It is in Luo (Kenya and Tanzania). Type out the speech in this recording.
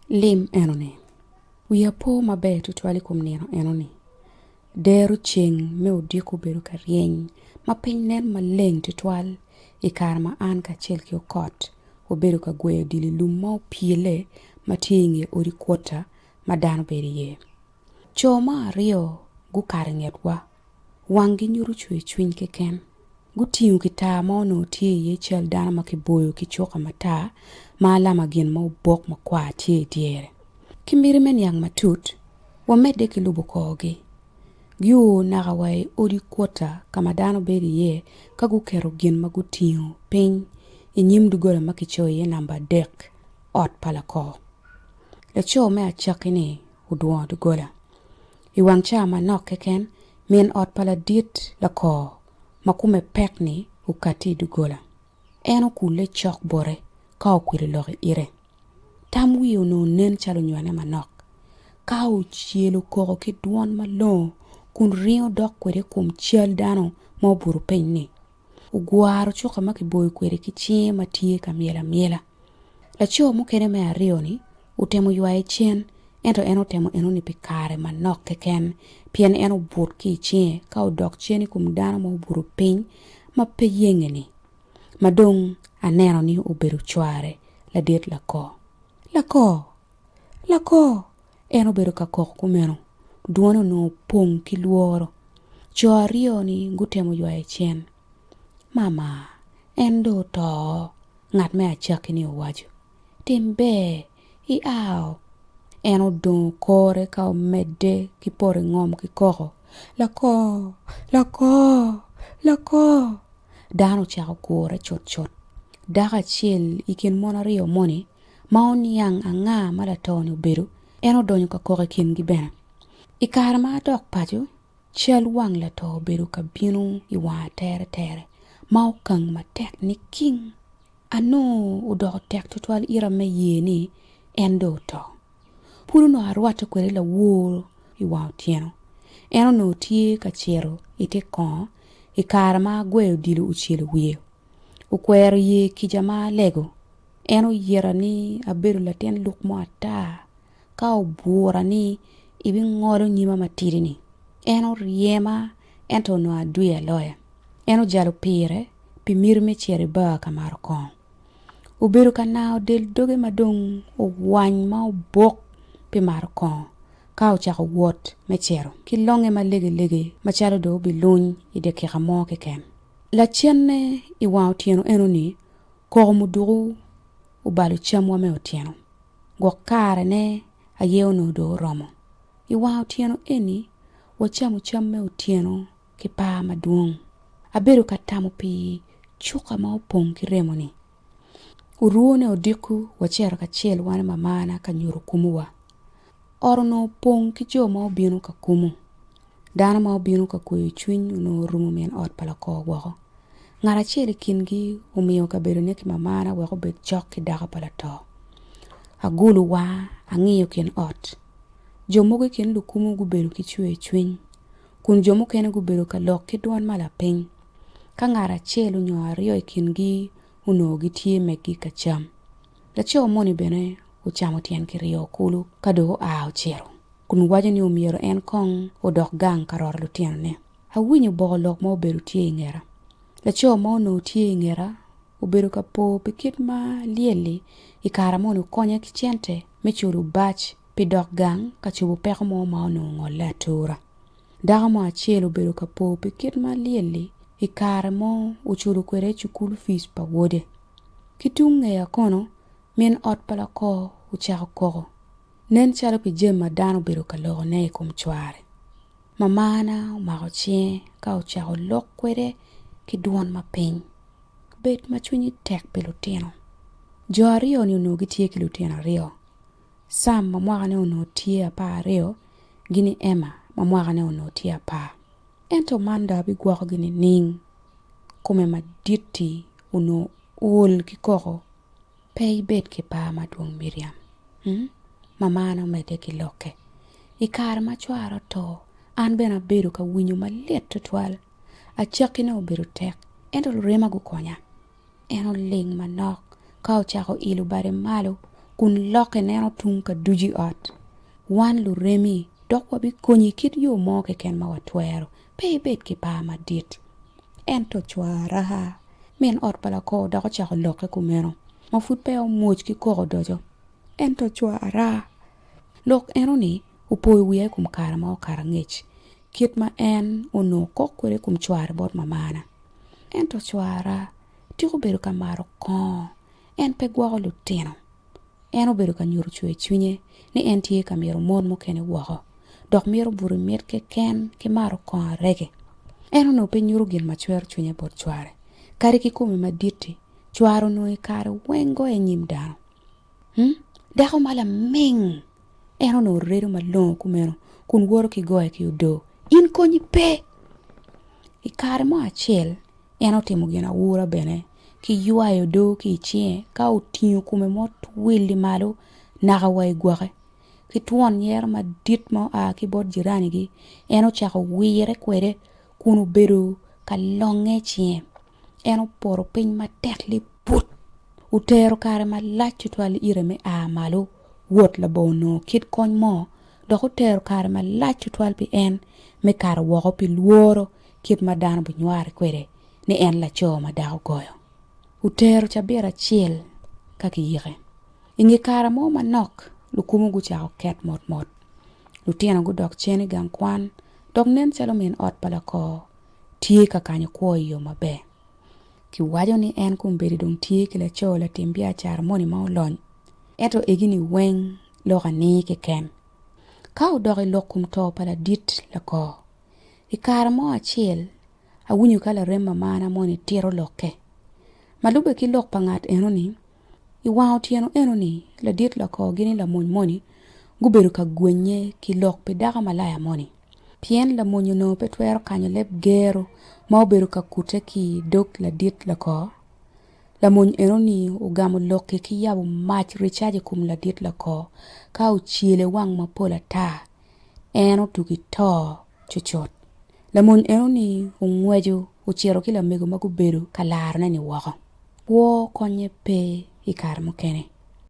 Lim enoni. Wiya po maber tutwali kuom neno enoni. Dero cheng me odiko bedo ka rieny ma piny nen maleng tutwal i kar ma an ka chiel ki okot obedo ka gweyo dili lum ma opiele ma tinge odi kwota ma dano bedi ye. Cho ma ario gu kar ngetwa wangi nyuru chwe chwiny keken. Gutingu kita ma ono tie ye chel dano ma kiboyo ki choka mata ma alama gin ma obok ma kwa tie diere. Kimiri men yang matut wamede ki lubo kogi. Gyu nakawai odi kwota kama dano bedi ye ka gukero gin ma gutingu piny inyim dugola ma kicho ye namba dek ot palako. Lecho me achakini uduwa dugola. Iwang cha manok keken min ot pala dit lako makume pekni ukati dugola. Eno kule chok bore ka ukwiri logi ire. Tam wiyo no nen chalo nywane manok. Ka uchielo koko ki duwan malo kun ringo dok kwere kum chiel dano ma oburu peny ni. Ugwaro choka maki boy kwere ki chie matie ka miela. La chio mukene me ario ni utemo yuae chen ento eno temo eno ni pikare manok keken pien eno bur ki chie ka udok cheni kum dano ma oburu peny ma pe yenge ni. Madong aneno ni uberu chware la dit lako. Lako eno beru ka koko kumeno duwano no pong ki luoro. Cho ario ni ngutemo yuae chen. Mama, endo to ngat me achaki ni uwaju. Timbe, i ao. Eno don kore ka umede ki pore ngom ki koko. Lako. Dano chako kore chot. Daka chiel ikin mona rio moni, maoni yang anga malatoni uberu, eno donyo ka kore kin gibena. Ikara ma dok paju, chiel wang lato uberu ka binu iwa tere. Mau kang ma tek ni king. Ano udok tek tutwal ira me ye ni endo to. Puru no arwata kwere la wuro iwa tieno. Eno no tie ka chero ite kon. Ikara ma gweyo dilu uchielu wiyo. Ukwero ye kijama lego. Eno yera ni aberu laten luk mo ata. Ka ubura ni ibi ngolo nyima matiri ni. Eno riema ento no aduya loya. Eno jalo pire pi mirme chere ba kamaro kon. Uberu ka nao del doge madong uwany ma ubok pi maro kon. Ka uchako wot me chero. Ki longe ma lege machalo do biluny ide kika mo keken. La chenne iwa utieno eno ni koko muduru ubalu chamwa me utieno. Gwakare ne ayeo no do romo. Iwa utieno eni wachamu cham me utieno ki pa maduong. Aberu katamu pi chuka ma upong ki remo ni. Uruone odiku wachero ka chiel wane mamana ka nyuru kumuwa. Oro no pong ki jo ma obinu ka kumu. Dana ma obinu ka kuyo chwiny no rumu men ot palako wako. Ngara chieli kingi umiyo ka bedo neki mamana wako bet chok ki daga palato. Agulu wa angiyo kin ot. Jomoge kin lukumu guberu ki chwiny. Kun jomo kene guberu ka lok ki duan mala piny. Ka ngara chielu nyo ario kingi unogi tie megi ka cham. La chio moni bene uchamo tien ki rio kulu kado chero. Kun waje ni umiero en kong udok gang karor lutien ne. Hawinyo boko lok mo beru tie ingera. La chio mo no tie ingera uberu ka po pikit ma lieli ikara moni ukonya kichente mechuru bach pi dok gang ka chubu peko mo ma ono ngola tura. Daga mo achiel uberu ka po pikit ma lieli ikara mo uchuru kwere chukulu fees pa wode. Kitunge ya kono min ot palako uchako koko. Nen chalo pi jem madano beru ka logo ne kumchware. Mamana umako chie ka uchako lok kwere ki duon ma piny. Bet machwinyi tek pe lutino. Jo ario ni unogi tie ki lutino rio. Sam mamwaka ne uno tie apa rio, gini Emma mamwaka ne uno tie apa. Ento manda bigwako gini ning. Kume maditi uno ul ki koko. Pei bet ki pa maduong Miriam. Mamana umede ki loke. Ikara machwaro to, an bena beru ka winyo malet tutwal. Achakine uberu tek, ento lurema gukonya. Eno ling manok, ka uchako ilu bare malo, kun loke neno tung ka duji ot. Wan luremi dok wabi konyi kit yo mo keken ma watwero pe ibet ki pa madit. Ento chwara ha min ot pala ko dako chako loke kumeno ma fut pe omuoch ki koko dojo. Ento chwara lok eno ni upoy wiye kum kara ma okara ng'ich kit ma en ono kok kwere kum chwara bot mamana. Ento chwara tiko bedo ka maro kon en pe gwako lutino. En obedo ka nyuru chwe chunye ni en tiye ka miro mon mokene wako dok miro buru mit ke ken ki maro kon rege. En ono pe nyuru gin machwer chunye bot chware kari ki kume maditi chwaro no i kare wengo e nyim dano. Dako mala ming en ono redo malongo kumeno kun woro ki goye ki udo in konyi pe. I kare mo achiel en otimo gina wura bene ki yuayo do ki chie ka utinyo kume mo twili malo naka wai gwake ki tuon yer ma dit mo a ki bot jirani gi en ochako wire kwede kun ubedo ka longe chie en oporo piny ma tekli put utero kare ma lach tutwali ire me a malo wot la bono kit kony mo dok utero kare ma lach tutwal pi en me kare woko pi luoro kit ma dano bunyware kwede ni en la cho ma dako goyo. Utero chabira chiel kaki yike. Ingi kara mo manok lukumu gu chako ket mot mot. Lutieno gu dok cheni gang kwan dok nen chalo min ot pala ko tiye ka kanyo kuo iyo mabe. Ki wajo ni en kumbedi dong tiye kila cho la timbia chara moni ma ulony. Eto egini weng loka ni ke ken. Ka udoki lokum to pala dit la ko. I kara mo achiel awinyu kala remma mana moni tiro loke. Malube ki lok pangat eno ni iwao tieno eno ni la dit la ko gini la moni guberu ka gwenye ki lok pe daka malaya moni. Pien la monyo no pe twero kanyo lep gero ma oberu ka kute ki dok la dit la ko. La monyo eno ni ugamu loke ki yabu mach richaje kum la dit la ko ka uchile wang mapola ta eno tuki to chuchot. La monyo eno ni ungweju uchero kila mego maguberu kalaro na ni wako. Wo konye pe ikar mokene.